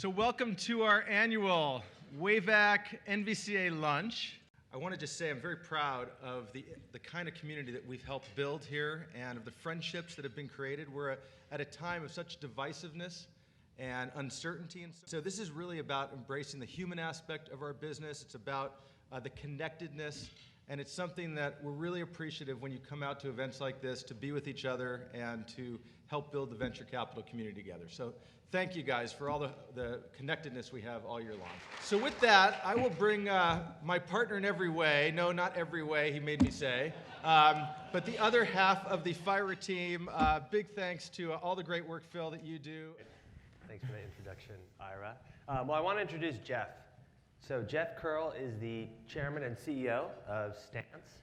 So welcome to our annual WAVAC NVCA lunch. I want to just say I'm very proud of the kind of community that we've helped build here and of the friendships that have been created. We're at a time of such divisiveness and uncertainty. And so this is really about embracing the human aspect of our business. It's about the connectedness, and it's something that we're really appreciative when you come out to events like this to be with each other and to help build the venture capital community together. So thank you guys for all the connectedness we have all year long. So with that, I will bring my partner in every way. No, not every way, he made me say. But the other half of the FIRA team, big thanks to all the great work, Phil, that you do. Thanks for the introduction, Ira. Well, I want to introduce Jeff. So Jeff Kearl is the chairman and CEO of Stance.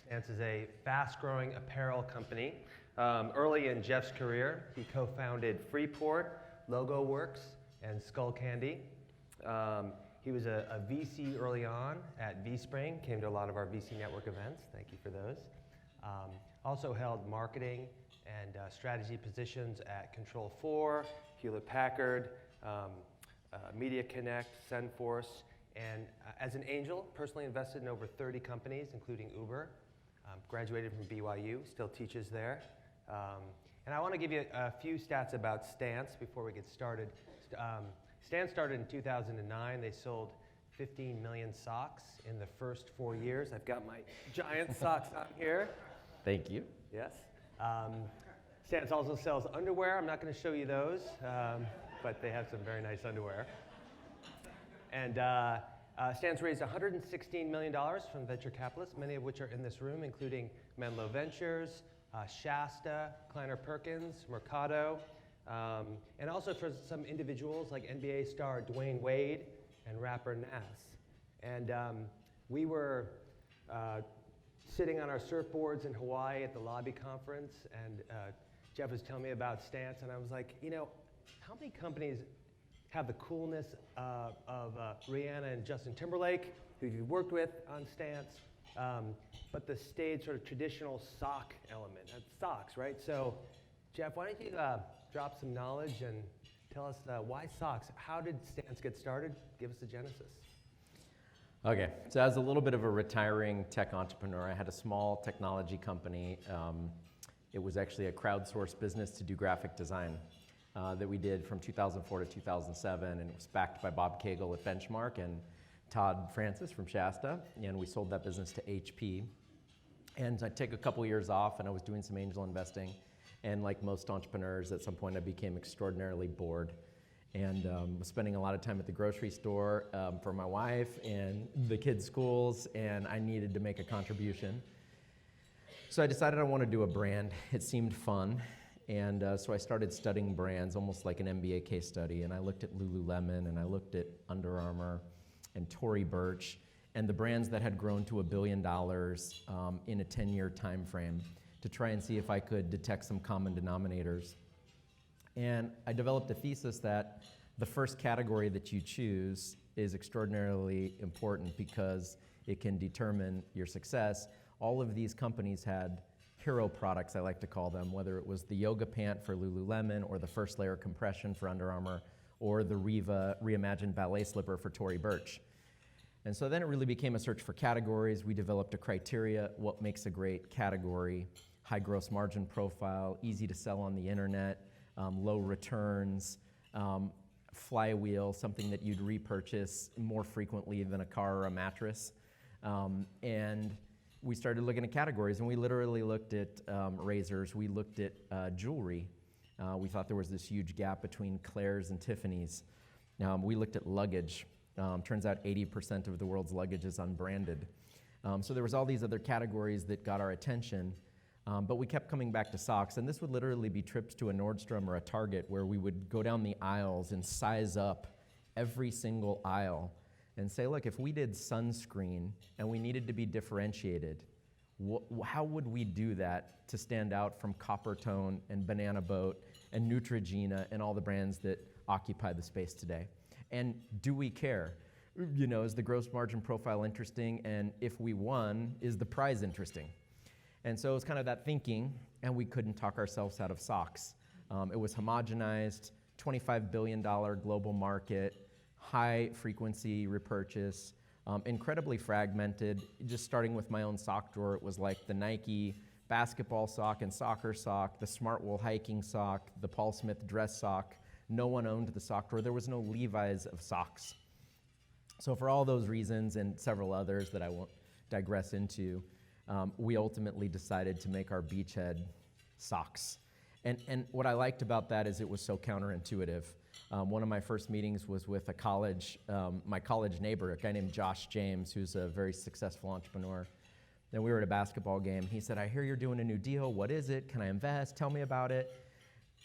Stance is a fast-growing apparel company. Early in Jeff's career, he co-founded Freeport, Logo Works, and Skull Candy. He was a VC early on at VSpring, came to a lot of our VC network events. Thank you for those. Also held marketing and strategy positions at Control4, Hewlett Packard, Media Connect, Sendforce, and as an angel, personally invested in over 30 companies, including Uber. Graduated from BYU, still teaches there. And I want to give you a few stats about Stance before we get started. Stance started in 2009. They sold 15 million socks in the first 4 years. I've got my giant socks on here. Thank you. Yes. Stance also sells underwear. I'm not going to show you those, but they have some very nice underwear. And Stance raised $116 million from venture capitalists, many of which are in this room, including Menlo Ventures, Shasta, Kleiner Perkins, Mercado, and also for some individuals like NBA star Dwayne Wade and rapper Nas. And we were sitting on our surfboards in Hawaii at the lobby conference, and Jeff was telling me about Stance, and I was like, you know, how many companies have the coolness of Rihanna and Justin Timberlake, who you've worked with on Stance, but the staid sort of traditional sock element. That's socks, right? So, Jeff, why don't you drop some knowledge and tell us why socks? How did Stance get started? Give us the genesis. Okay, so as a little bit of a retiring tech entrepreneur, I had a small technology company. It was actually a crowdsourced business to do graphic design that we did from 2004 to 2007, and it was backed by Bob Cagle at Benchmark and Todd Francis from Shasta, and we sold that business to HP. And I took a couple years off, and I was doing some angel investing, and like most entrepreneurs, at some point I became extraordinarily bored, and was spending a lot of time at the grocery store for my wife and the kids' schools, and I needed to make a contribution. So I decided I want to do a brand. It seemed fun. And so I started studying brands, almost like an MBA case study, and I looked at Lululemon, and I looked at Under Armour, and Tory Burch, and the brands that had grown to $1 billion in a 10-year time frame to try and see if I could detect some common denominators. And I developed a thesis that the first category that you choose is extraordinarily important because it can determine your success. All of these companies had hero products, I like to call them, whether it was the yoga pant for Lululemon or the first layer compression for Under Armour or the Riva reimagined ballet slipper for Tory Burch. And so then it really became a search for categories. We developed a criteria, what makes a great category, high gross margin profile, easy to sell on the internet, low returns, flywheel, something that you'd repurchase more frequently than a car or a mattress. And we started looking at categories, and we literally looked at razors. We looked at jewelry. We thought there was this huge gap between Claire's and Tiffany's. We looked at luggage. Turns out 80% of the world's luggage is unbranded. So there was all these other categories that got our attention, but we kept coming back to socks, and this would literally be trips to a Nordstrom or a Target where we would go down the aisles and size up every single aisle and say, look, if we did sunscreen and we needed to be differentiated, how would we do that to stand out from Coppertone and Banana Boat and Neutrogena and all the brands that occupy the space today? And do we care? You know, is the gross margin profile interesting? And if we won, is the prize interesting? And so it was kind of that thinking, and we couldn't talk ourselves out of socks. It was homogenized, $25 billion global market, high frequency repurchase, incredibly fragmented. Just starting with my own sock drawer, it was like the Nike basketball sock and soccer sock, the Smartwool hiking sock, the Paul Smith dress sock. No one owned the sock drawer. There was no Levi's of socks. So for all those reasons and several others that I won't digress into, we ultimately decided to make our beachhead socks. And what I liked about that is it was so counterintuitive. One of my first meetings was with my college neighbor, a guy named Josh James, who's a very successful entrepreneur. And we were at a basketball game. He said, "I hear you're doing a new deal. What is it? Can I invest? Tell me about it."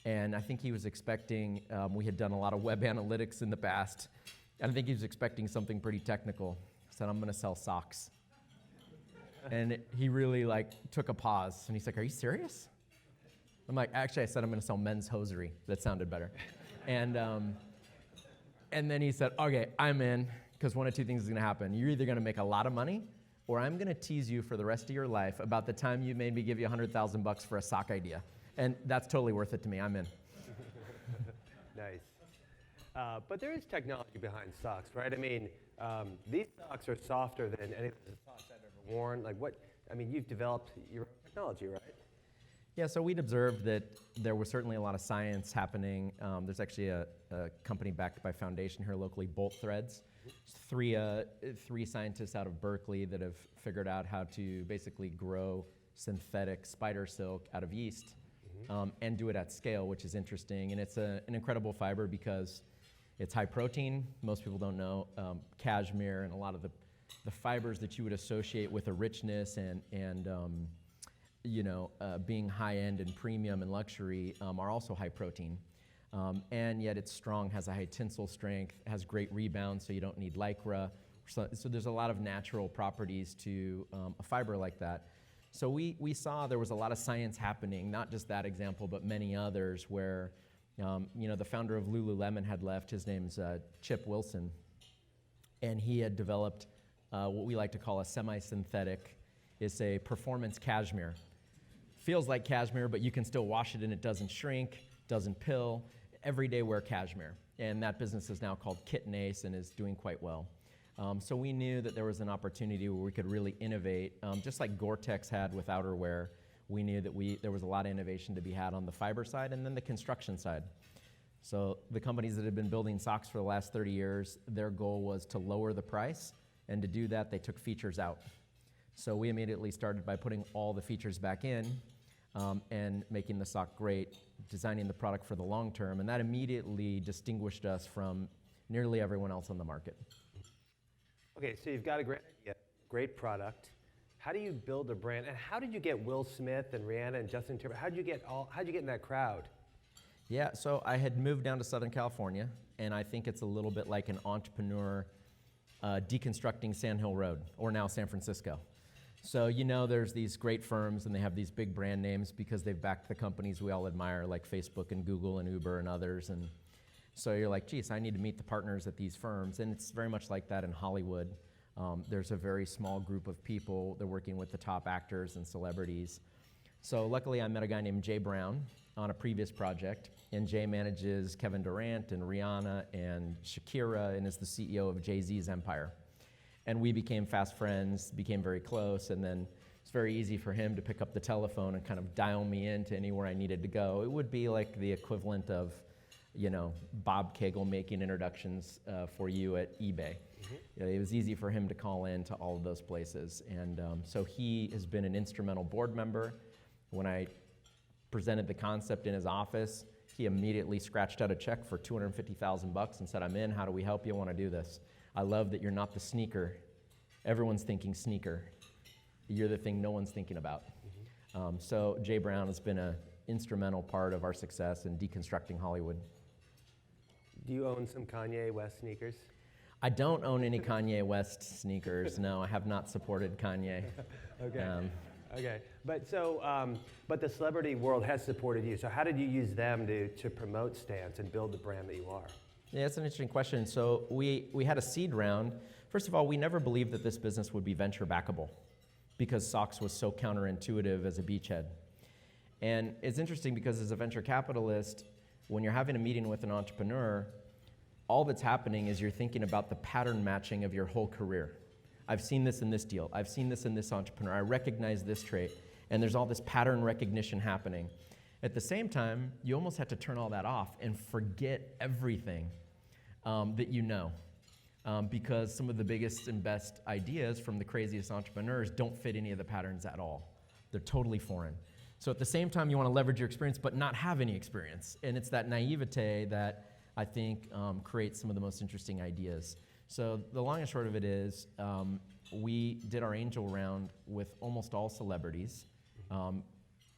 And I think he was expecting, we had done a lot of web analytics in the past, and I think he was expecting something pretty technical. I said, "I'm gonna sell socks." And he really took a pause, and he's like, "Are you serious?" I'm like, "Actually," I said, "I'm gonna sell men's hosiery." That sounded better. And then he said, "Okay, I'm in, because one of two things is gonna happen. You're either gonna make a lot of money, or I'm gonna tease you for the rest of your life about the time you made me give you $100,000 for a sock idea. And that's totally worth it to me. I'm in." Nice. But there is technology behind socks, right? I mean, these socks are softer than any of the socks I've ever worn. You've developed your own technology, right? Yeah, so we'd observed that there was certainly a lot of science happening. There's actually a company backed by Foundation here locally, Bolt Threads. Three scientists out of Berkeley that have figured out how to basically grow synthetic spider silk out of yeast and do it at scale, which is interesting. And it's an incredible fiber because it's high protein. Most people don't know cashmere and a lot of the fibers that you would associate with a richness and being high-end and premium and luxury are also high protein. And yet it's strong, has a high tensile strength, has great rebound, so you don't need Lycra. So there's a lot of natural properties to a fiber like that. So we saw there was a lot of science happening, not just that example, but many others where, the founder of Lululemon had left. His name's Chip Wilson. And he had developed what we like to call a semi-synthetic. It's a performance cashmere. Feels like cashmere, but you can still wash it and it doesn't shrink, doesn't pill. Everyday wear cashmere. And that business is now called Kit and Ace and is doing quite well. So we knew that there was an opportunity where we could really innovate. Just like Gore-Tex had with outerwear, we knew that there was a lot of innovation to be had on the fiber side and then the construction side. So the companies that have been building socks for the last 30 years, their goal was to lower the price, and to do that, they took features out. So we immediately started by putting all the features back in and making the sock great, designing the product for the long term, and that immediately distinguished us from nearly everyone else on the market. Okay, so you've got a great idea, great product. How do you build a brand, and how did you get Will Smith and Rihanna and Justin Timberlake? How'd you get in that crowd? Yeah, so I had moved down to Southern California, and I think it's a little bit like an entrepreneur deconstructing Sand Hill Road, or now San Francisco. So there's these great firms, and they have these big brand names because they've backed the companies we all admire, like Facebook and Google and Uber and others. And so you're like, geez, I need to meet the partners at these firms. And it's very much like that in Hollywood. There's a very small group of people. They're working with the top actors and celebrities. So luckily, I met a guy named Jay Brown on a previous project. And Jay manages Kevin Durant and Rihanna and Shakira and is the CEO of Jay-Z's empire. And we became fast friends, became very close, and then it's very easy for him to pick up the telephone and kind of dial me into anywhere I needed to go. It would be like the equivalent of, Bob Cagle making introductions for you at eBay. Mm-hmm. It was easy for him to call in to all of those places. And so he has been an instrumental board member. When I presented the concept in his office, he immediately scratched out a check for $250,000 and said, "I'm in, how do we help you? I want to do this. I love that you're not the sneaker. Everyone's thinking sneaker. You're the thing no one's thinking about." Mm-hmm. So Jay Brown has been an instrumental part of our success in deconstructing Hollywood. Do you own some Kanye West sneakers? I don't own any Kanye West sneakers. No, I have not supported Kanye. Okay. Okay. But the celebrity world has supported you. So how did you use them to promote Stance and build the brand that you are? Yeah, that's an interesting question. So we had a seed round. First of all, we never believed that this business would be venture backable because socks was so counterintuitive as a beachhead. And it's interesting because as a venture capitalist, when you're having a meeting with an entrepreneur, all that's happening is you're thinking about the pattern matching of your whole career. I've seen this in this deal. I've seen this in this entrepreneur. I recognize this trait. And there's all this pattern recognition happening. At the same time, you almost have to turn all that off and forget everything that you know. Because some of the biggest and best ideas from the craziest entrepreneurs don't fit any of the patterns at all. They're totally foreign. So at the same time, you want to leverage your experience, but not have any experience. And it's that naivete that I think creates some of the most interesting ideas. So the long and short of it is, we did our angel round with almost all celebrities,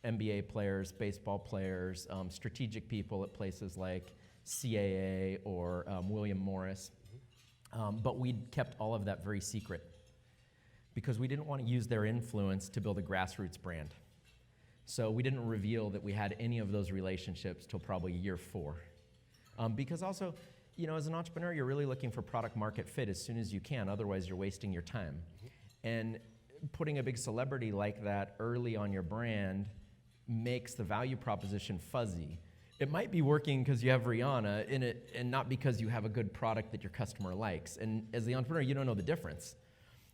NBA players, baseball players, strategic people at places like CAA or William Morris. But we kept all of that very secret because we didn't want to use their influence to build a grassroots brand. So we didn't reveal that we had any of those relationships till probably year 4. Because also, you know, as an entrepreneur, you're really looking for product market fit as soon as you can, otherwise you're wasting your time. And putting a big celebrity like that early on your brand makes the value proposition fuzzy. It might be working because you have Rihanna in it and not because you have a good product that your customer likes. And as the entrepreneur, you don't know the difference.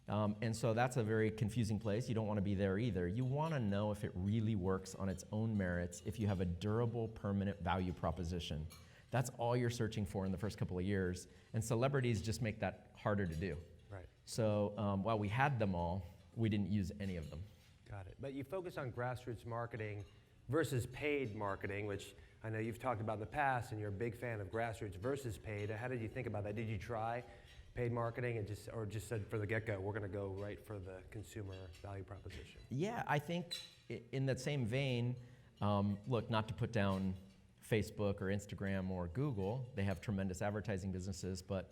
And so that's a very confusing place. You don't want to be there either. You want to know if it really works on its own merits, if you have a durable, permanent value proposition. That's all you're searching for in the first couple of years. And celebrities just make that harder to do. Right. So while we had them all, we didn't use any of them. Got it. But you focus on grassroots marketing versus paid marketing, which I know you've talked about in the past, and you're a big fan of grassroots versus paid. How did you think about that? Did you try paid marketing and just said for the get-go, we're going to go right for the consumer value proposition? Yeah, I think in that same vein, look, not to put down Facebook or Instagram or Google, they have tremendous advertising businesses, but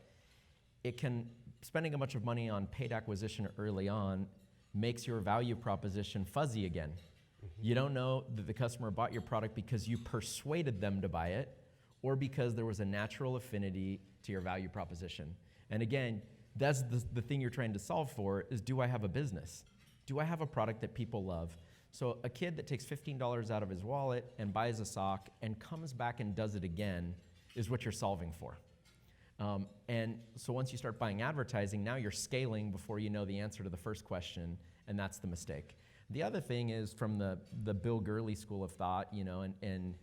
spending a bunch of money on paid acquisition early on makes your value proposition fuzzy again. You don't know that the customer bought your product because you persuaded them to buy it or because there was a natural affinity to your value proposition. And again, that's the thing you're trying to solve for is, do I have a business? Do I have a product that people love? So a kid that takes $15 out of his wallet and buys a sock and comes back and does it again is what you're solving for. And so once you start buying advertising, now you're scaling before you know the answer to the first question, and that's the mistake. The other thing is from the Bill Gurley school of thought, you know, and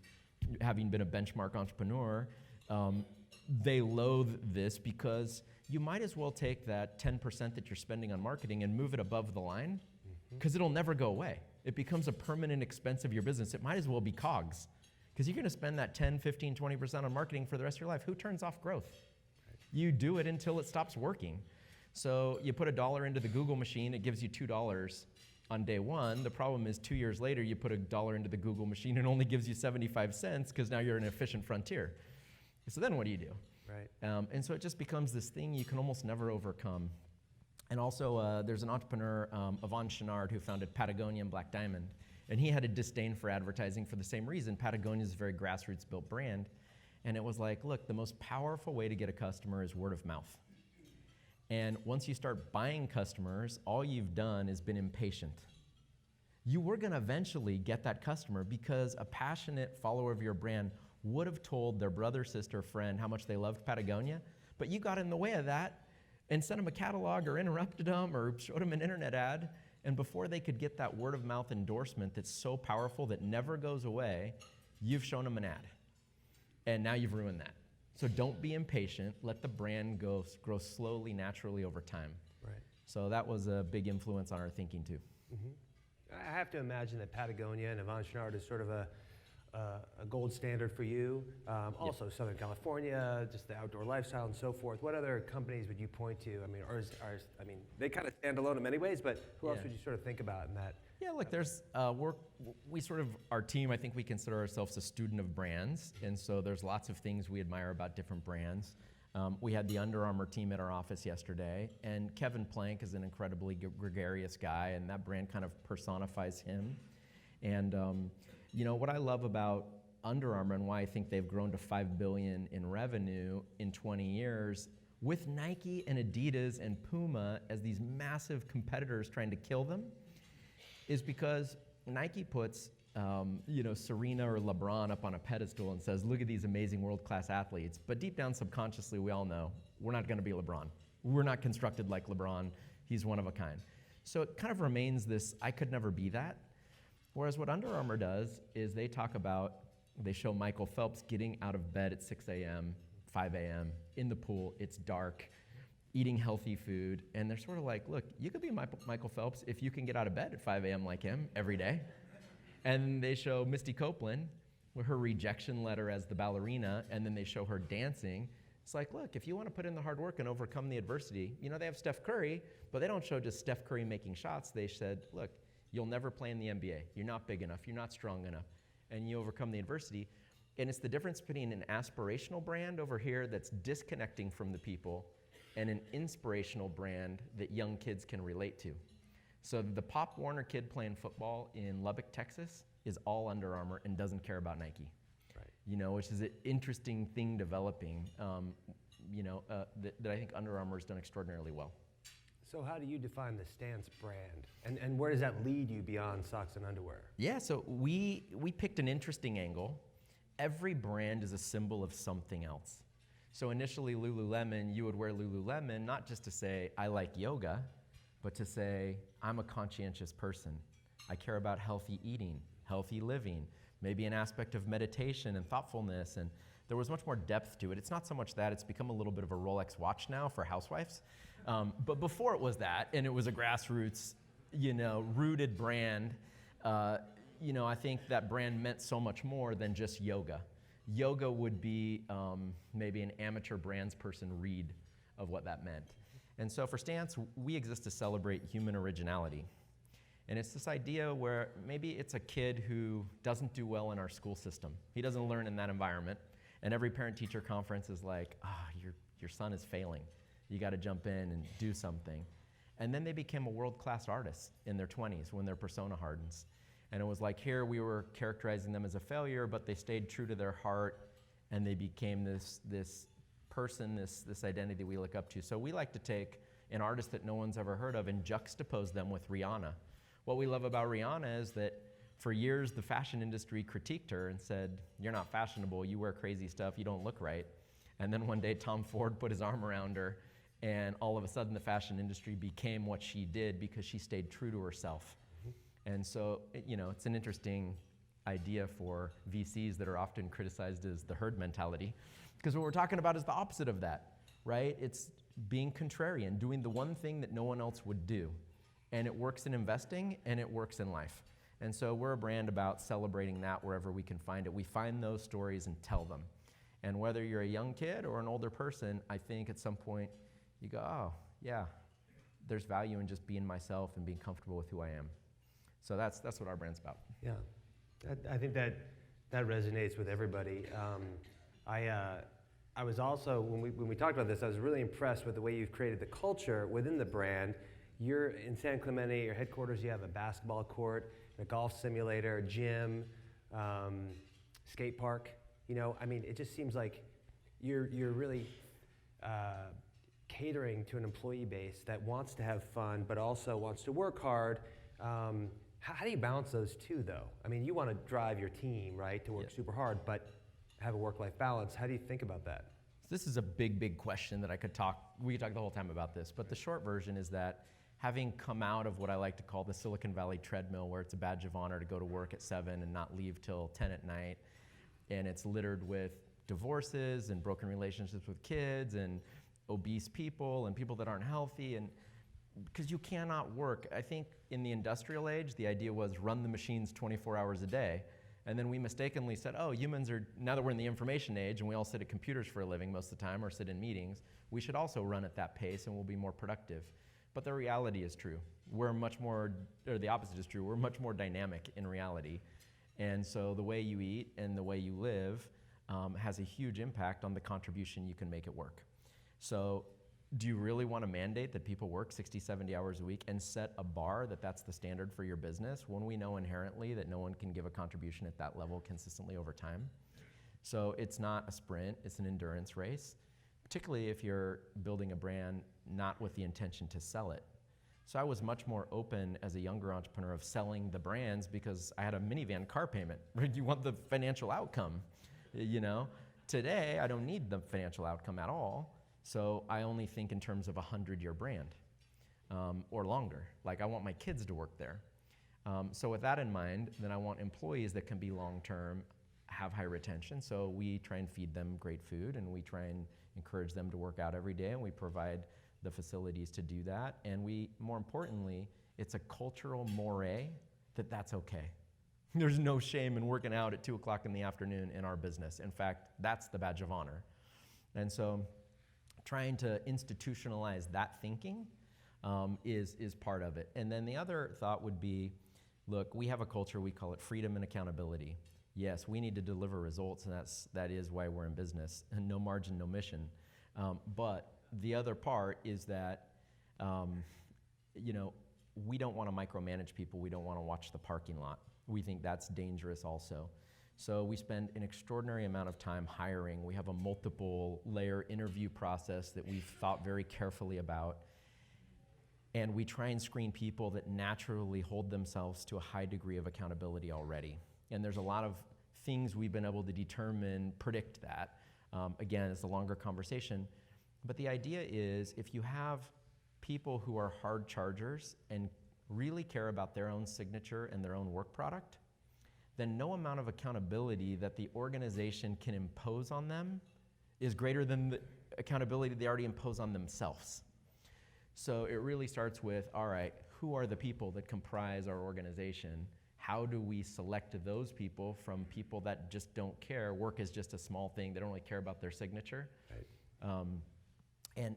having been a benchmark entrepreneur, they loathe this because you might as well take that 10% that you're spending on marketing and move it above the line because it'll never go away. It becomes a permanent expense of your business. It might as well be COGS because you're going to spend that 10, 15, 20% on marketing for the rest of your life. Who turns off growth? You do it until it stops working. So you put $1 into the Google machine, it gives you $2 on day one. The problem is 2 years later, you put $1 into the Google machine and it only gives you 75 cents because now you're in an efficient frontier. So then what do you do? Right. And so it just becomes this thing you can almost never overcome. And also there's an entrepreneur, Yvon Chouinard, who founded Patagonia and Black Diamond. And he had a disdain for advertising for the same reason. Patagonia is a very grassroots built brand. And it was like, look, the most powerful way to get a customer is word of mouth. And once you start buying customers, all you've done is been impatient. You were going to eventually get that customer because a passionate follower of your brand would have told their brother, sister, friend how much they loved Patagonia, but you got in the way of that and sent them a catalog or interrupted them or showed them an internet ad, and before they could get that word of mouth endorsement that's so powerful that never goes away, you've shown them an ad. And now you've ruined that. So don't be impatient. Let the brand grow slowly, naturally over time. Right. So that was a big influence on our thinking too. I have to imagine that Patagonia and Yvon Chouinard is sort of a gold standard for you. Also Southern California, just the outdoor lifestyle and so forth. What other companies would you point to? I mean, they kind of stand alone in many ways, but who else would you sort of think about in that? Yeah, look, there's our team, I think we consider ourselves a student of brands, and so there's lots of things we admire about different brands. We had the Under Armour team at our office yesterday, and Kevin Plank is an incredibly gregarious guy, and that brand kind of personifies him. And you know, what I love about Under Armour and why I think they've grown to $5 billion in revenue in 20 years, with Nike and Adidas and Puma as these massive competitors trying to kill them, is because Nike puts Serena or LeBron up on a pedestal and says, look at these amazing world-class athletes. But deep down subconsciously, we all know we're not going to be LeBron. We're not constructed like LeBron. He's one of a kind. So it kind of remains this, I could never be that. Whereas what Under Armour does is they show Michael Phelps getting out of bed at 6 a.m., 5 a.m., in the pool, it's dark, eating healthy food, and they're sort of like, look, you could be Michael Phelps if you can get out of bed at 5 a.m. like him every day. And they show Misty Copeland with her rejection letter as the ballerina, and then they show her dancing. It's like, look, if you want to put in the hard work and overcome the adversity, they have Steph Curry, but they don't show just Steph Curry making shots. They said, look, you'll never play in the NBA. You're not big enough. You're not strong enough. And you overcome the adversity. And it's the difference between an aspirational brand over here that's disconnecting from the people and an inspirational brand that young kids can relate to. So the Pop Warner kid playing football in Lubbock, Texas is all Under Armour and doesn't care about Nike. Right. Which is an interesting thing developing, that I think Under Armour has done extraordinarily well. So how do you define the Stance brand? And where does that lead you beyond socks and underwear? Yeah, so we picked an interesting angle. Every brand is a symbol of something else. So initially Lululemon, you would wear Lululemon not just to say, I like yoga, but to say, I'm a conscientious person. I care about healthy eating, healthy living, maybe an aspect of meditation and thoughtfulness, and there was much more depth to it. It's not so much that, it's become a little bit of a Rolex watch now for housewives. But before it was that, and it was a grassroots, rooted brand, I think that brand meant so much more than just yoga. Yoga would be maybe an amateur brands person read of what that meant. And so for Stance, we exist to celebrate human originality. And it's this idea where maybe it's a kid who doesn't do well in our school system. He doesn't learn in that environment. And every parent-teacher conference is like, your son is failing. You got to jump in and do something. And then they became a world-class artist in their 20s when their persona hardens. And it was like here we were characterizing them as a failure, but they stayed true to their heart, and they became this person, this identity we look up to. So we like to take an artist that no one's ever heard of and juxtapose them with Rihanna. What we love about Rihanna is that for years the fashion industry critiqued her and said, you're not fashionable, you wear crazy stuff, you don't look right. And then one day Tom Ford put his arm around her, and all of a sudden the fashion industry became what she did because she stayed true to herself. And so, it's an interesting idea for VCs that are often criticized as the herd mentality, because what we're talking about is the opposite of that, right? It's being contrarian, doing the one thing that no one else would do. And it works in investing, and it works in life. And so we're a brand about celebrating that wherever we can find it. We find those stories and tell them. And whether you're a young kid or an older person, I think at some point you go, oh, yeah, there's value in just being myself and being comfortable with who I am. So that's what our brand's about. Yeah, I think that resonates with everybody. I was also, when we talked about this, I was really impressed with the way you've created the culture within the brand. You're in San Clemente, your headquarters, you have a basketball court, a golf simulator, gym, skate park. It just seems like you're really catering to an employee base that wants to have fun, but also wants to work hard. How do you balance those two, though? You want to drive your team, right, to work super hard, but have a work-life balance. How do you think about that? This is a big, big question that we could talk the whole time about this, but the short version is that having come out of what I like to call the Silicon Valley treadmill, where it's a badge of honor to go to work at 7 and not leave till 10 at night, and it's littered with divorces and broken relationships with kids and obese people and people that aren't healthy, and because you cannot work. I think in the industrial age, the idea was run the machines 24 hours a day. And then we mistakenly said, humans are, now that we're in the information age and we all sit at computers for a living most of the time or sit in meetings, we should also run at that pace and we'll be more productive. But the reality is true. We're much more, or the opposite is true, we're much more dynamic in reality. And so the way you eat and the way you live has a huge impact on the contribution you can make at work. So do you really want to mandate that people work 60, 70 hours a week and set a bar that's the standard for your business when we know inherently that no one can give a contribution at that level consistently over time? So it's not a sprint, it's an endurance race, particularly if you're building a brand not with the intention to sell it. So I was much more open as a younger entrepreneur of selling the brands because I had a minivan car payment. You want the financial outcome, you know? Today, I don't need the financial outcome at all. So I only think in terms of a 100-year brand or longer. Like I want my kids to work there. So with that in mind, then I want employees that can be long-term, have high retention. So we try and feed them great food, and we try and encourage them to work out every day, and we provide the facilities to do that. And we, more importantly, it's a cultural mores that that's okay. There's no shame in working out at 2 o'clock in the afternoon in our business. In fact, that's the badge of honor. And so trying to institutionalize that thinking is part of it. And then the other thought would be, look, we have a culture, we call it freedom and accountability. Yes, we need to deliver results, and that is why we're in business. And no margin, no mission. But the other part is that, we don't want to micromanage people. We don't want to watch the parking lot. We think that's dangerous also. So we spend an extraordinary amount of time hiring. We have a multiple layer interview process that we've thought very carefully about. And we try and screen people that naturally hold themselves to a high degree of accountability already. And there's a lot of things we've been able to determine, predict that. Again, it's a longer conversation. But the idea is if you have people who are hard chargers and really care about their own signature and their own work product, then no amount of accountability that the organization can impose on them is greater than the accountability they already impose on themselves. So it really starts with, all right, who are the people that comprise our organization? How do we select those people from people that just don't care? Work is just a small thing. They don't really care about their signature. Right.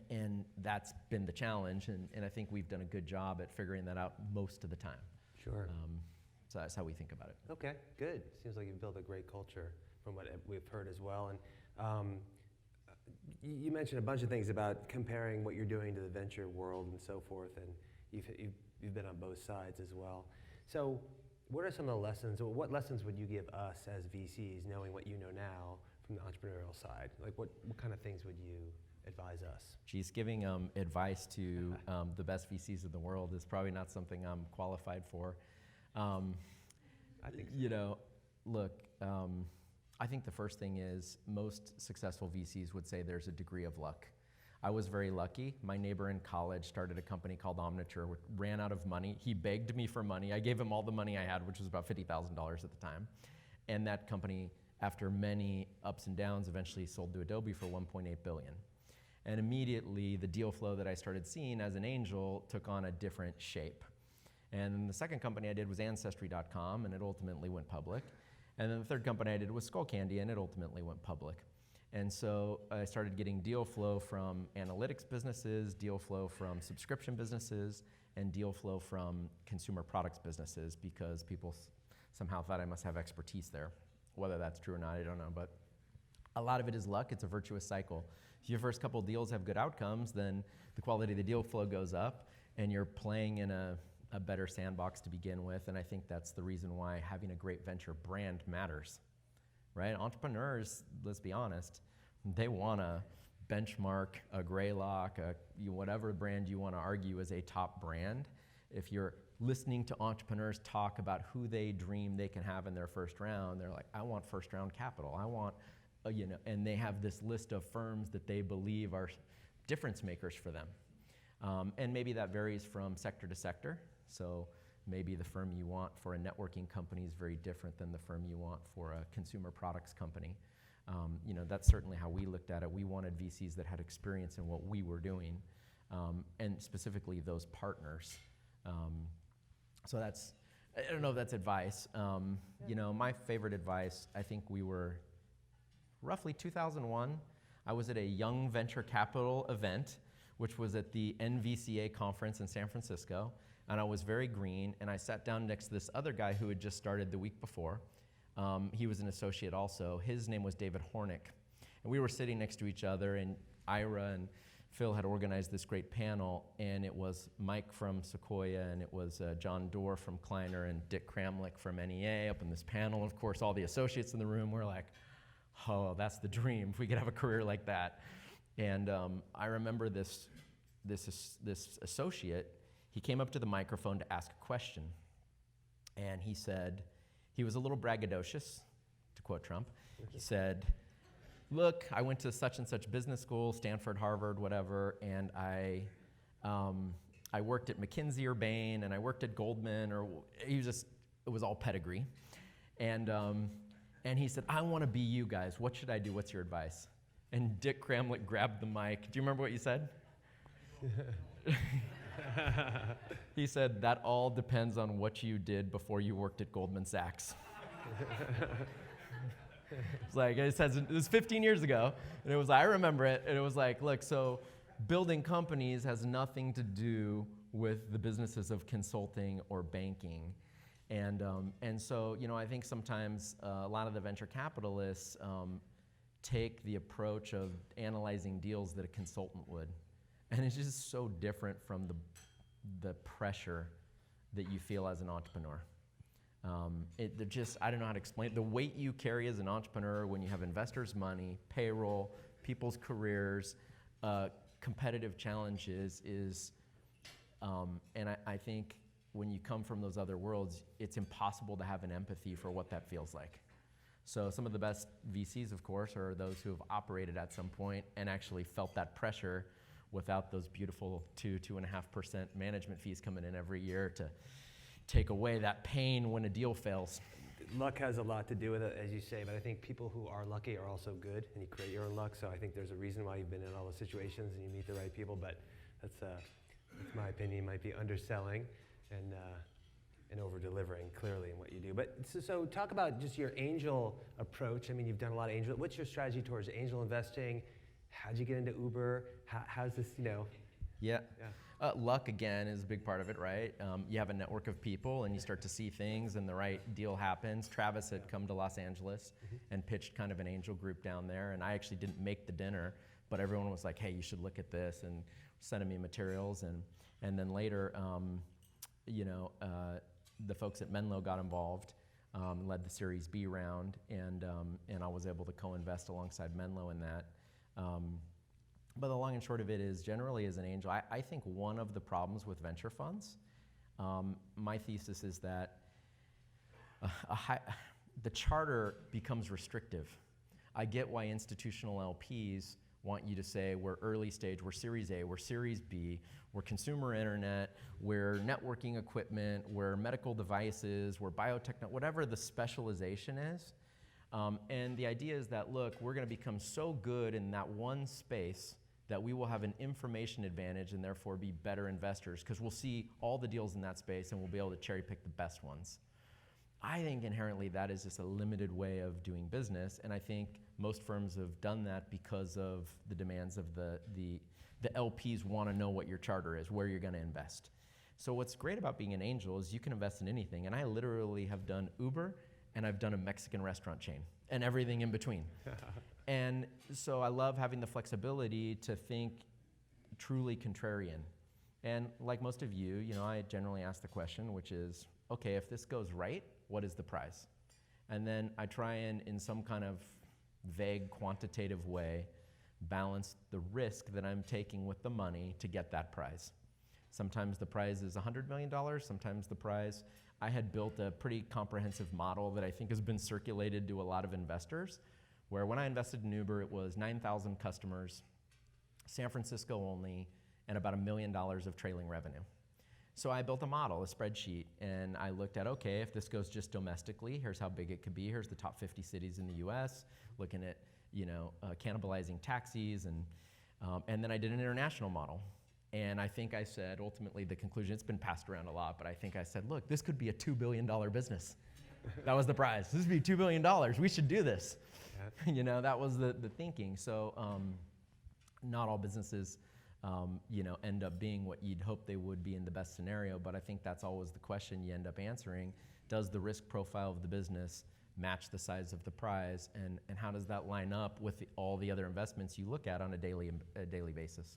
And that's been the challenge, and I think we've done a good job at figuring that out most of the time. Sure. So that's how we think about it. Okay, good. Seems like you've built a great culture from what we've heard as well. And you mentioned a bunch of things about comparing what you're doing to the venture world and so forth, and you've been on both sides as well. So what are some of the lessons, or what lessons would you give us as VCs, knowing what you know now from the entrepreneurial side? Like what kind of things would you advise us? Geez, giving advice to the best VCs in the world is probably not something I'm qualified for. I think so. Look, I think the first thing is most successful VCs would say there's a degree of luck. I was very lucky. My neighbor in college started a company called Omniture, which ran out of money. He begged me for money. I gave him all the money I had, which was about $50,000 at the time. And that company, after many ups and downs, eventually sold to Adobe for $1.8 billion. And immediately, the deal flow that I started seeing as an angel took on a different shape. And the second company I did was Ancestry.com, and it ultimately went public. And then the third company I did was Skullcandy, and it ultimately went public. And so I started getting deal flow from analytics businesses, deal flow from subscription businesses, and deal flow from consumer products businesses because people somehow thought I must have expertise there. Whether that's true or not, I don't know. But a lot of it is luck. It's a virtuous cycle. If your first couple of deals have good outcomes, then the quality of the deal flow goes up, and you're playing in a better sandbox to begin with. And I think that's the reason why having a great venture brand matters, right? Entrepreneurs, let's be honest, they want to benchmark a Greylock, whatever brand you want to argue is a top brand. If you're listening to entrepreneurs talk about who they dream they can have in their first round, they're like, I want first round capital. I want and they have this list of firms that they believe are difference makers for them. And maybe that varies from sector to sector. So maybe the firm you want for a networking company is very different than the firm you want for a consumer products company. That's certainly how we looked at it. We wanted VCs that had experience in what we were doing, and specifically those partners. So that's, I don't know if that's advice. My favorite advice, I think we were roughly 2001, I was at a Young Venture Capital event, which was at the NVCA conference in San Francisco, and I was very green, and I sat down next to this other guy who had just started the week before. He was an associate also. His name was David Hornick, and we were sitting next to each other, and Ira and Phil had organized this great panel, and it was Mike from Sequoia, and it was John Doerr from Kleiner, and Dick Kramlich from NEA up in this panel. Of course, all the associates in the room were like, oh, that's the dream, if we could have a career like that. And I remember this associate, He came up to the microphone to ask a question. And he said, he was a little braggadocious, to quote Trump. He said, look, I went to such and such business school, Stanford, Harvard, whatever, and I worked at McKinsey or Bain, and I worked at Goldman, or it was all pedigree. And he said, I want to be you guys. What should I do? What's your advice? And Dick Cramlick grabbed the mic. Do you remember what you said? He said, that all depends on what you did before you worked at Goldman Sachs. It's like, it was 15 years ago, and it was, I remember it, and it was like, look, so building companies has nothing to do with the businesses of consulting or banking. And so, I think sometimes a lot of the venture capitalists take the approach of analyzing deals that a consultant would. And it's just so different from the pressure that you feel as an entrepreneur. I don't know how to explain it. The weight you carry as an entrepreneur when you have investors' money, payroll, people's careers, competitive challenges is, and I think when you come from those other worlds, it's impossible to have an empathy for what that feels like. So some of the best VCs, of course, are those who have operated at some point and actually felt that pressure without those beautiful 2.5% management fees coming in every year to take away that pain when a deal fails. Luck has a lot to do with it, as you say, but I think people who are lucky are also good, and you create your own luck, so I think there's a reason why you've been in all those situations and you meet the right people, but that's my opinion. Might be underselling and over-delivering, clearly, in what you do. But so talk about just your angel approach. I mean, you've done a lot of angel. What's your strategy towards angel investing? How'd you get into Uber? How's this, Yeah. Luck, again, is a big part of it, right? You have a network of people, and you start to see things, and the right deal happens. Travis had come to Los Angeles and pitched kind of an angel group down there, and I actually didn't make the dinner, but everyone was like, hey, you should look at this, and sending me materials. And then later, the folks at Menlo got involved, led the Series B round, and I was able to co-invest alongside Menlo in that. But the long and short of it is, generally as an angel, I think one of the problems with venture funds, my thesis is that the charter becomes restrictive. I get why institutional LPs want you to say, we're early stage, we're Series A, we're Series B, we're consumer internet, we're networking equipment, we're medical devices, we're biotech, whatever the specialization is. And the idea is that, look, we're going to become so good in that one space that we will have an information advantage and therefore be better investors because we'll see all the deals in that space and we'll be able to cherry pick the best ones. I think inherently that is just a limited way of doing business, and I think most firms have done that because of the demands of the LPs want to know what your charter is, where you're going to invest. So what's great about being an angel is you can invest in anything, and I literally have done Uber, and I've done a Mexican restaurant chain, and everything in between. And so I love having the flexibility to think truly contrarian. And like most of you, I generally ask the question, which is, okay, if this goes right, what is the prize? And then I try and, in some kind of vague quantitative way, balance the risk that I'm taking with the money to get that prize. Sometimes the prize is $100 million, sometimes the prize, I had built a pretty comprehensive model that I think has been circulated to a lot of investors, where when I invested in Uber, it was 9,000 customers, San Francisco only, and about $1 million of trailing revenue. So I built a model, a spreadsheet, and I looked at, okay, if this goes just domestically, here's how big it could be. Here's the top 50 cities in the US, looking at, cannibalizing taxis, and then I did an international model. And I think I said, ultimately, the conclusion, it's been passed around a lot, but I think I said, look, this could be a $2 billion business. That was the prize. This would be $2 billion. We should do this. Yeah. That was the thinking. So not all businesses end up being what you'd hope they would be in the best scenario, but I think that's always the question you end up answering. Does the risk profile of the business match the size of the prize, and how does that line up with all the other investments you look at on a daily basis?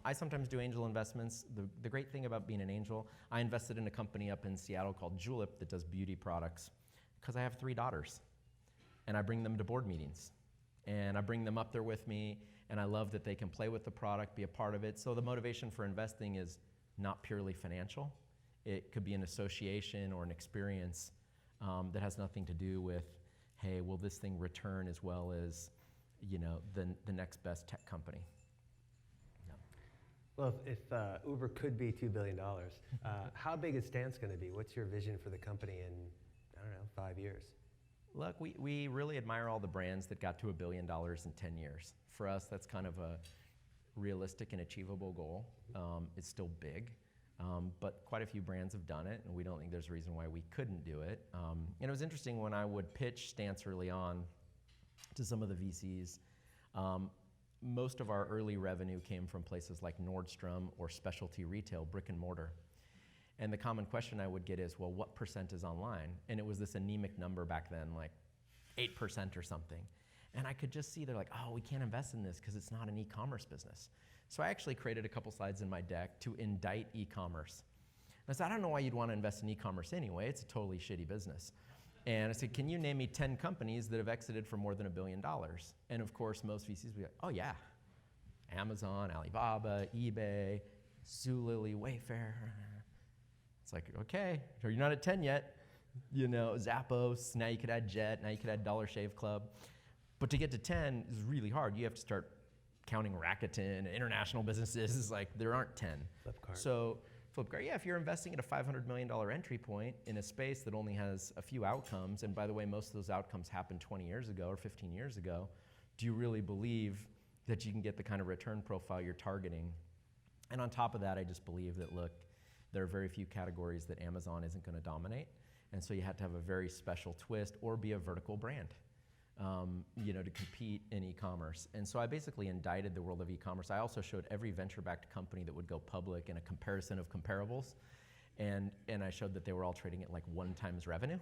I sometimes do angel investments. The great thing about being an angel, I invested in a company up in Seattle called Julep that does beauty products because I have 3 daughters, and I bring them to board meetings, and I bring them up there with me, and I love that they can play with the product, be a part of it. So the motivation for investing is not purely financial. It could be an association or an experience that has nothing to do with, hey, will this thing return as well as, the next best tech company? Yeah. Well, if Uber could be $2 billion, how big is Stance going to be? What's your vision for the company in, 5 years? Look, we really admire all the brands that got to $1 billion in 10 years. For us, that's kind of a realistic and achievable goal. It's still big, but quite a few brands have done it, and we don't think there's a reason why we couldn't do it. And it was interesting when I would pitch Stance early on to some of the VCs. Most of our early revenue came from places like Nordstrom or specialty retail, brick and mortar. And the common question I would get is, well, what % is online? And it was this anemic number back then, like 8% or something. And I could just see they're like, oh, we can't invest in this because it's not an e-commerce business. So I actually created a couple slides in my deck to indict e-commerce. And I said, I don't know why you'd want to invest in e-commerce anyway. It's a totally shitty business. And I said, can you name me 10 companies that have exited for more than $1 billion? And of course, most VCs would be like, oh yeah, Amazon, Alibaba, eBay, Zulily, Wayfair. It's like, okay, so you're not at 10 yet. Zappos, now you could add Jet, now you could add Dollar Shave Club. But to get to 10 is really hard. You have to start counting Rakuten, international businesses. It's like, there aren't 10. Flipkart. So Flipkart, yeah, if you're investing at a $500 million entry point in a space that only has a few outcomes, and by the way, most of those outcomes happened 20 years ago or 15 years ago, do you really believe that you can get the kind of return profile you're targeting? And on top of that, I just believe that, look, there are very few categories that Amazon isn't going to dominate, and so you have to have a very special twist or be a vertical brand, to compete in e-commerce. And so I basically indicted the world of e-commerce. I also showed every venture-backed company that would go public in a comparison of comparables, and I showed that they were all trading at like 1x revenue.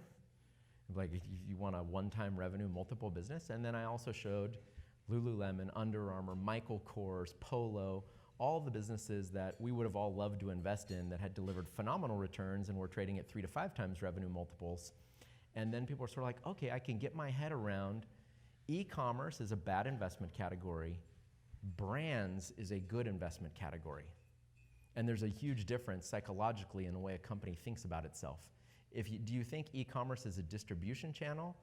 Like if you want a one-time revenue multiple business. And then I also showed Lululemon, Under Armour, Michael Kors, Polo, all the businesses that we would have all loved to invest in that had delivered phenomenal returns and were trading at 3 to 5 times revenue multiples. And then people are sort of like, okay, I can get my head around e-commerce is a bad investment category. Brands is a good investment category. And there's a huge difference psychologically in the way a company thinks about itself. Do you think e-commerce is a distribution channel,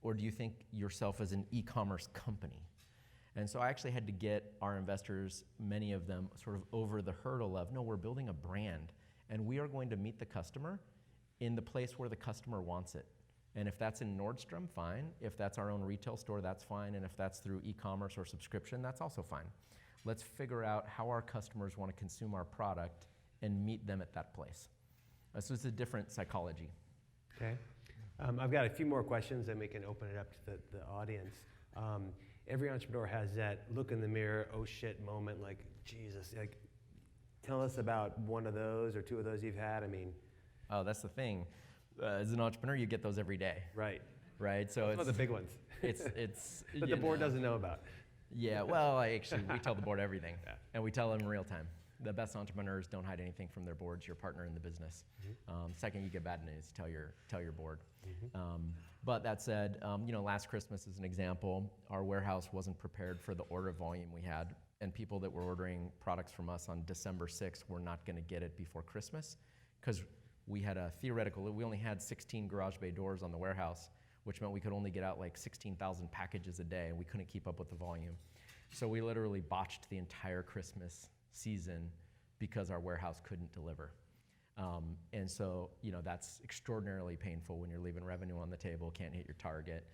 or do you think yourself as an e-commerce company? And so I actually had to get our investors, many of them, sort of over the hurdle of, no, we're building a brand, and we are going to meet the customer in the place where the customer wants it. And if that's in Nordstrom, fine. If that's our own retail store, that's fine. And if that's through e-commerce or subscription, that's also fine. Let's figure out how our customers want to consume our product and meet them at that place. So it's a different psychology. Okay. I've got a few more questions, and we can open it up to the audience. Every entrepreneur has that look in the mirror, oh shit moment, like, Jesus, like, tell us about one of those or two of those you've had. I mean. Oh, that's the thing. As an entrepreneur, you get those every day. Right. Right. So it's the big ones. It's that the board doesn't know about. Yeah. Well, we tell the board everything, yeah. And we tell them in real time. The best entrepreneurs don't hide anything from their boards. Your partner in the business. Mm-hmm. Second, you get bad news. Tell your board. Mm-hmm. But that said, last Christmas as an example, our warehouse wasn't prepared for the order volume we had, and people that were ordering products from us on December 6th were not going to get it before Christmas, because we only had 16 garage bay doors on the warehouse, which meant we could only get out like 16,000 packages a day, and we couldn't keep up with the volume. So we literally botched the entire Christmas season because our warehouse couldn't deliver. And so, that's extraordinarily painful when you're leaving revenue on the table, can't hit your target.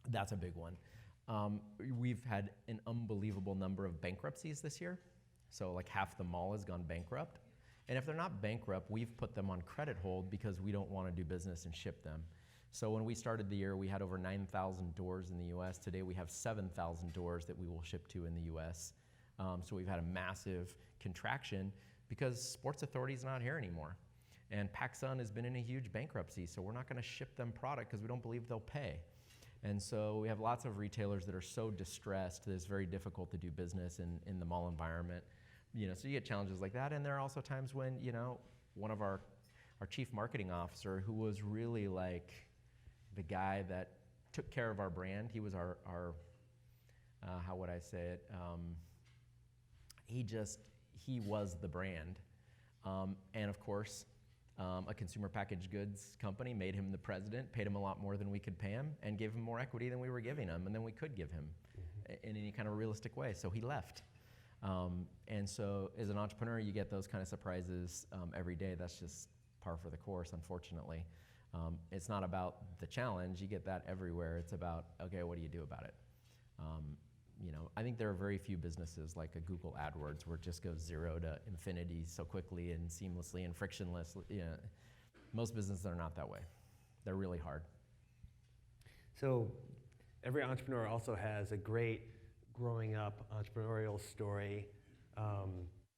That's a big one. We've had an unbelievable number of bankruptcies this year. So like half the mall has gone bankrupt. And if they're not bankrupt, we've put them on credit hold because we don't want to do business and ship them. So when we started the year, we had over 9,000 doors in the US. Today we have 7,000 doors that we will ship to in the US. So we've had a massive contraction because Sports Authority's not here anymore. And PacSun has been in a huge bankruptcy, so we're not going to ship them product because we don't believe they'll pay. And so we have lots of retailers that are so distressed that it's very difficult to do business in the mall environment. So you get challenges like that. And there are also times when, one of our chief marketing officer, who was really like the guy that took care of our brand, he was our how would I say it? he was the brand. And of course, a consumer packaged goods company made him the president, paid him a lot more than we could pay him, and gave him more equity than we were giving him, and than we could give him in any kind of realistic way. So he left. And so as an entrepreneur, you get those kind of surprises every day. That's just par for the course, unfortunately. It's not about the challenge. You get that everywhere. It's about, okay, what do you do about it? I think there are very few businesses like a Google AdWords where it just goes 0 to infinity so quickly and seamlessly and frictionless. Most businesses are not that way. They're really hard. So every entrepreneur also has a great growing up entrepreneurial story. I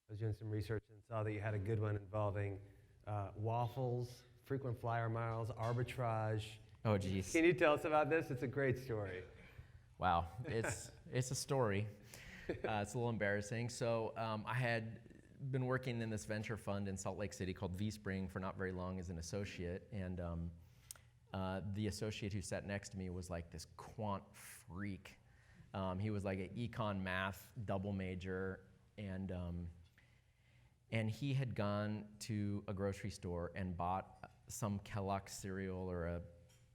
was doing some research and saw that you had a good one involving waffles, frequent flyer miles, arbitrage. Oh, geez. Can you tell us about this? It's a great story. Wow, it's a story. It's a little embarrassing. So I had been working in this venture fund in Salt Lake City called V-Spring for not very long as an associate, and the associate who sat next to me was like this quant freak. He was like an econ math double major, and he had gone to a grocery store and bought some Kellogg's cereal or a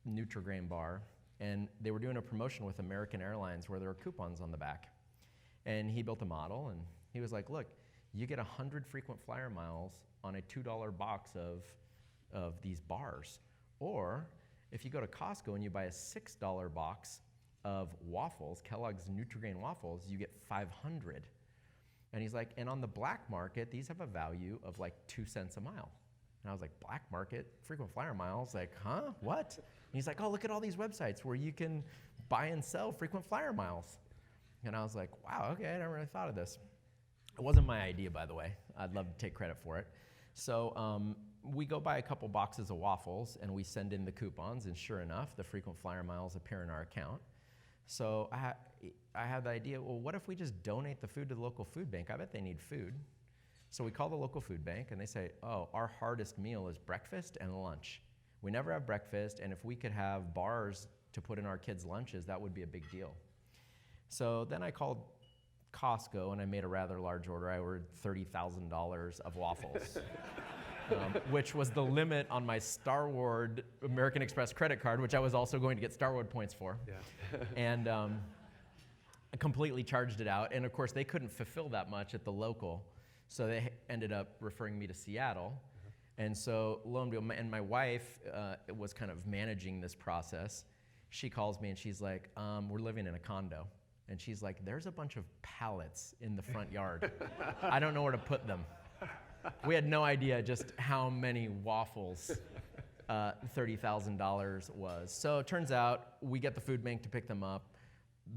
Nutri-Grain bar. And they were doing a promotion with American Airlines where there were coupons on the back. And he built a model, and he was like, look, you get 100 frequent flyer miles on a $2 box of these bars. Or if you go to Costco and you buy a $6 box of waffles, Kellogg's Nutri-Grain waffles, you get 500. And he's like, and on the black market, these have a value of like 2 cents a mile. And I was like, black market, frequent flyer miles? Like, huh, what? And he's like, oh, look at all these websites where you can buy and sell frequent flyer miles. And I was like, wow, okay, I never really thought of this. It wasn't my idea, by the way. I'd love to take credit for it. So we go buy a couple boxes of waffles, and we send in the coupons, and sure enough, the frequent flyer miles appear in our account. So I had the idea, well, what if we just donate the food to the local food bank? I bet they need food. So we call the local food bank, and they say, oh, our hardest meal is breakfast and lunch. We never have breakfast, and if we could have bars to put in our kids' lunches, that would be a big deal. So then I called Costco, and I made a rather large order. I ordered $30,000 of waffles, which was the limit on my Starward American Express credit card, which I was also going to get Starward points for. Yeah. And I completely charged it out. And of course, they couldn't fulfill that much at the local. So they ended up referring me to Seattle. And so lo and behold, and my wife was kind of managing this process. She calls me and she's like, we're living in a condo. And she's like, there's a bunch of pallets in the front yard. I don't know where to put them. We had no idea just how many waffles $30,000 was. So it turns out we get the food bank to pick them up.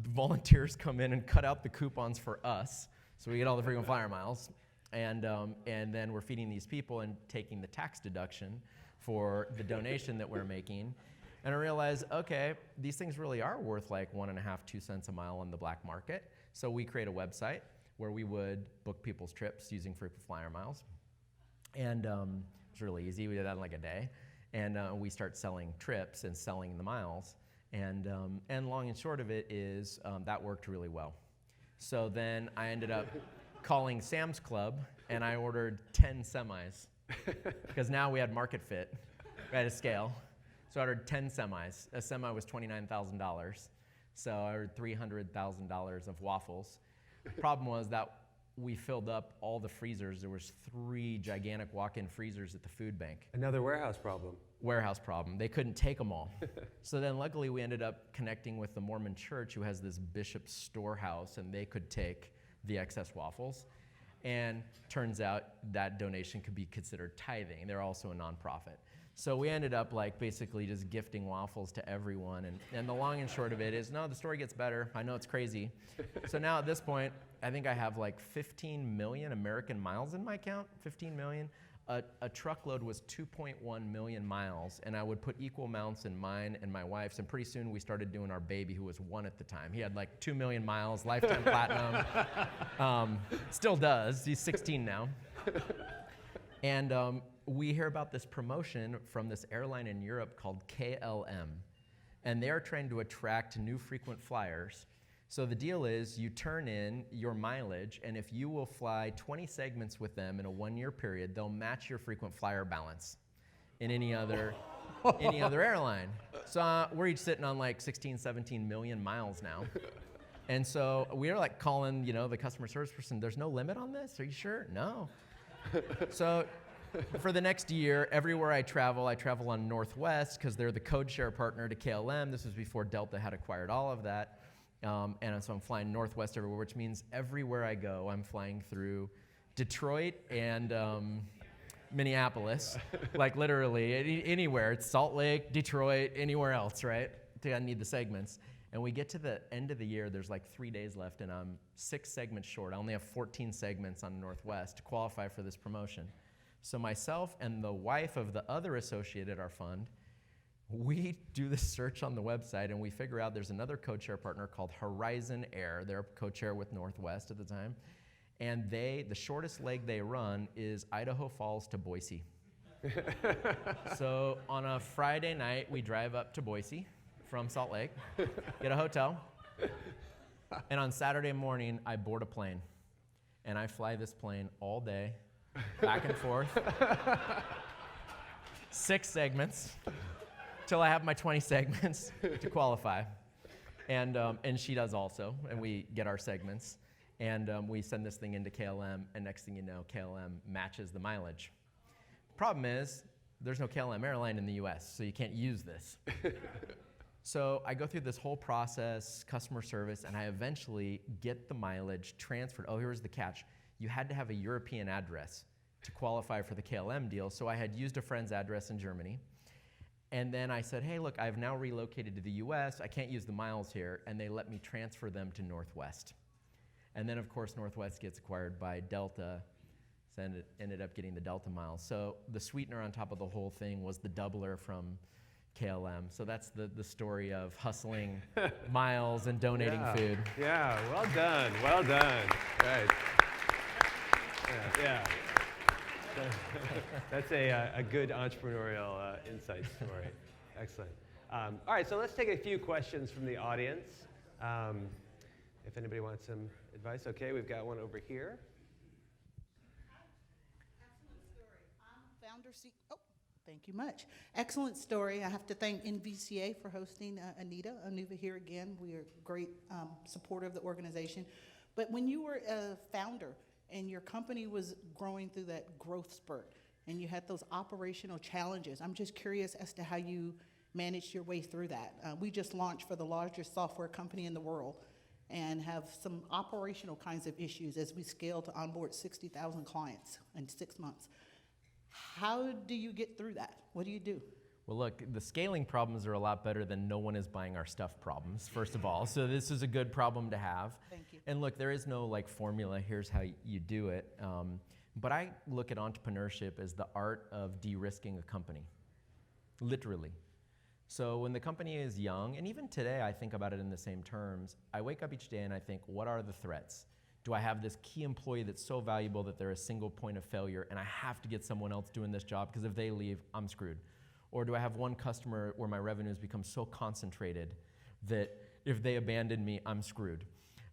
Volunteers come in and cut out the coupons for us. So we get all the frequent flyer miles. And then we're feeding these people and taking the tax deduction for the donation that we're making. And I realized, okay, these things really are worth like 1.5, 2 cents a mile on the black market. So we create a website where we would book people's trips using frequent flyer miles. And it was really easy. We did that in like a day. And we start selling trips and selling the miles. And long and short of it is that worked really well. So then I ended up calling Sam's Club, and I ordered 10 semis because now we had market fit. We had a scale. So I ordered 10 semis. A semi was $29,000. So I ordered $300,000 of waffles. Problem was that we filled up all the freezers. There was 3 gigantic walk-in freezers at the food bank. Another warehouse problem. Warehouse problem. They couldn't take them all. So then luckily we ended up connecting with the Mormon church who has this bishop's storehouse, and they could take the excess waffles. And turns out that donation could be considered tithing. They're also a nonprofit. So we ended up like basically just gifting waffles to everyone. And the long and short of it is, no, the story gets better. I know it's crazy. So now at this point, I think I have like 15 million American miles in my account, 15 million. A truckload was 2.1 million miles, and I would put equal amounts in mine and my wife's, and pretty soon we started doing our baby, who was 1 at the time. He had like 2 million miles, lifetime platinum. Still does. He's 16 now. And we hear about this promotion from this airline in Europe called KLM, and they're trying to attract new frequent flyers. So the deal is you turn in your mileage, and if you will fly 20 segments with them in a 1-year period, they'll match your frequent flyer balance in any other airline. So we're each sitting on like 16, 17 million miles now. And so we are like calling, the customer service person, there's no limit on this? Are you sure? No. So for the next year, everywhere I travel on Northwest because they're the code share partner to KLM. This was before Delta had acquired all of that. And so I'm flying Northwest everywhere, which means everywhere I go, I'm flying through Detroit and Minneapolis, like literally anywhere. It's Salt Lake, Detroit, anywhere else, right? I need the segments. And we get to the end of the year, there's like 3 days left, and I'm 6 segments short. I only have 14 segments on Northwest to qualify for this promotion. So myself and the wife of the other associate at our fund, we do this search on the website, and we figure out there's another code-share partner called Horizon Air. They're code-share with Northwest at the time. And the shortest leg they run is Idaho Falls to Boise. So on a Friday night, we drive up to Boise from Salt Lake, get a hotel, and on Saturday morning, I board a plane. And I fly this plane all day, back and forth, 6 segments, till I have my 20 segments to qualify. And she does also, and we get our segments. And we send this thing into KLM, and next thing you know, KLM matches the mileage. Problem is, there's no KLM airline in the US, so you can't use this. So I go through this whole process, customer service, and I eventually get the mileage transferred. Oh, here's the catch. You had to have a European address to qualify for the KLM deal, so I had used a friend's address in Germany. And then I said, hey, look, I've now relocated to the US. I can't use the miles here, and they let me transfer them to Northwest. And then, of course, Northwest gets acquired by Delta, so ended up getting the Delta miles. So the sweetener on top of the whole thing was the doubler from KLM. So that's the story of hustling miles and donating food. Yeah, well done, well done. Right. Yeah. That's a good entrepreneurial insight story. Excellent. All right, so let's take a few questions from the audience. If anybody wants some advice, okay, we've got one over here. Excellent story. I'm founder. Thank you much. Excellent story. I have to thank NVCA for hosting Anuva here again. We are great supporter of the organization. But when you were a founder and your company was growing through that growth spurt and you had those operational challenges, I'm just curious as to how you managed your way through that. We just launched for the largest software company in the world and have some operational kinds of issues as we scale to onboard 60,000 clients in 6 months. How do you get through that? What do you do? Well, look, the scaling problems are a lot better than no one is buying our stuff problems, first of all. So this is a good problem to have. Thank you. And look, there is no formula, here's how you do it. But I look at entrepreneurship as the art of de-risking a company, literally. So when the company is young, and even today I think about it in the same terms, I wake up each day and I think, what are the threats? Do I have this key employee that's so valuable that they're a single point of failure and I have to get someone else doing this job because if they leave, I'm screwed? Or do I have one customer where my revenues become so concentrated that if they abandon me, I'm screwed?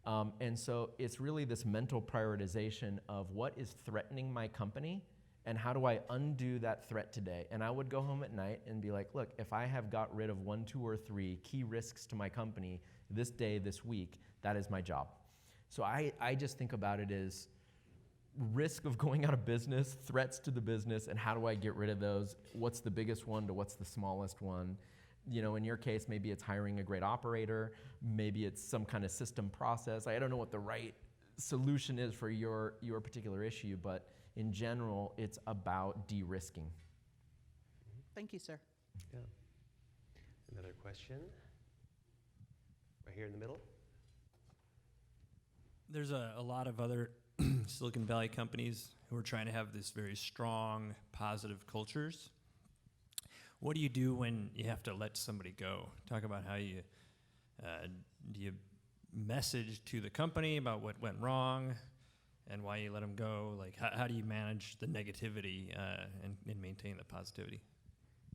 And so it's really this mental prioritization of what is threatening my company and how do I undo that threat today? And I would go home at night and be like, look, if I have got rid of 1, 2, or 3 key risks to my company this day, this week, that is my job. So I just think about it as risk of going out of business, threats to the business, and how do I get rid of those? What's the biggest one to what's the smallest one? In your case, maybe it's hiring a great operator. Maybe it's some kind of system process. I don't know what the right solution is for your particular issue, but in general, it's about de-risking. Thank you, sir. Yeah. Another question? Right here in the middle. There's a lot of other Silicon Valley companies who are trying to have this very strong, positive cultures. What do you do when you have to let somebody go? Talk about how you do you message to the company about what went wrong and why you let them go? Like, how do you manage the negativity and maintain the positivity?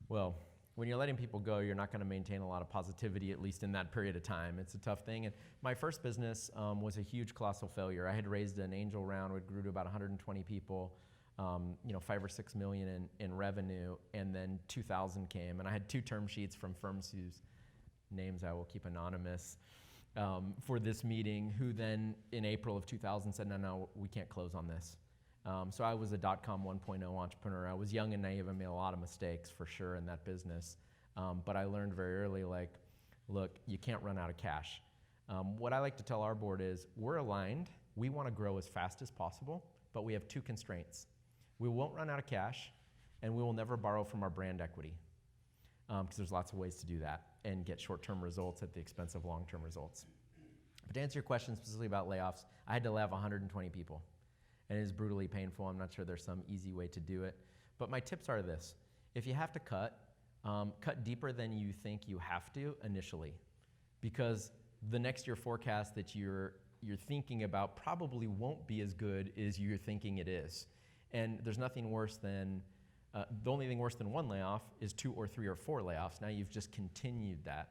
Well, when you're letting people go, you're not going to maintain a lot of positivity, at least in that period of time. It's a tough thing. And my first business was a huge colossal failure. I had raised an angel round, it grew to about 120 people, 5 or 6 million in revenue, and then 2,000 came. And I had 2 term sheets from firms whose names I will keep anonymous for this meeting, who then in April of 2000 said, no, we can't close on this. So I was a .com 1.0 entrepreneur. I was young and naive and made a lot of mistakes for sure in that business. But I learned very early, like, look, you can't run out of cash. What I like to tell our board is we're aligned. We want to grow as fast as possible, but we have 2 constraints. We won't run out of cash, and we will never borrow from our brand equity, because there's lots of ways to do that and get short-term results at the expense of long-term results. But to answer your question specifically about layoffs, I had to lay off 120 people. And it is brutally painful. I'm not sure there's some easy way to do it. But my tips are this. If you have to cut deeper than you think you have to initially, because the next year forecast that you're thinking about probably won't be as good as you're thinking it is. And there's nothing worse than, the only thing worse than 1 layoff is 2 or 3 or 4 layoffs. Now you've just continued that.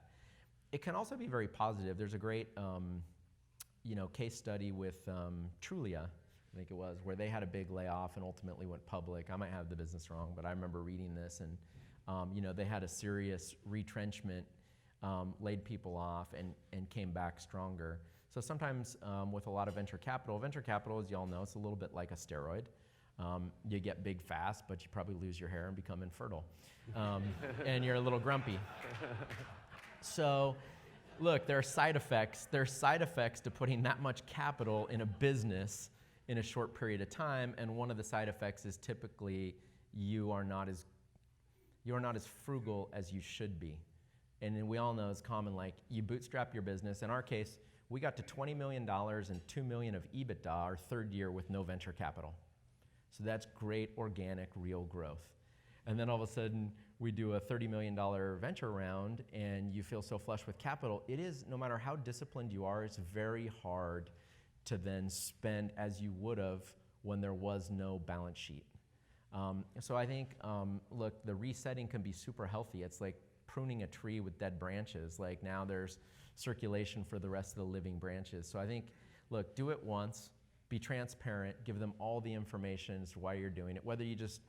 It can also be very positive. There's a great case study with Trulia, I think it was, where they had a big layoff and ultimately went public. I might have the business wrong, but I remember reading this, and they had a serious retrenchment, laid people off, and came back stronger. So sometimes with a lot of venture capital, as you all know, it's a little bit like a steroid. You get big fast, but you probably lose your hair and become infertile, and you're a little grumpy. So look, there are side effects. There are side effects to putting that much capital in a business in a short period of time, and one of the side effects is typically you are not as frugal as you should be. And then we all know it's common, like you bootstrap your business. In our case, we got to $20 million and $2 million of EBITDA our 3rd year with no venture capital. So that's great organic, real growth. And then all of a sudden, we do a $30 million venture round, and you feel so flush with capital. It is, no matter how disciplined you are, it's very hard to then spend as you would have when there was no balance sheet. So I think, look, the resetting can be super healthy. It's like pruning a tree with dead branches. Like now there's circulation for the rest of the living branches. So I think, look, do it once, be transparent, give them all the information as to why you're doing it, whether you just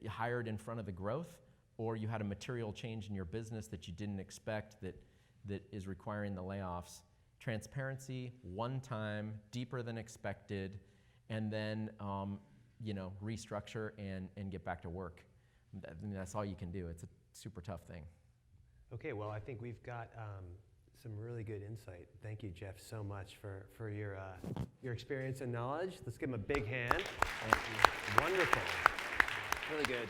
hired in front of the growth or you had a material change in your business that you didn't expect that is requiring the layoffs. Transparency, one time, deeper than expected, and then restructure and get back to work. That's all you can do. It's a super tough thing. Okay, well, I think we've got some really good insight. Thank you, Jeff, so much for your experience and knowledge. Let's give him a big hand. Thank you. Wonderful. Really good.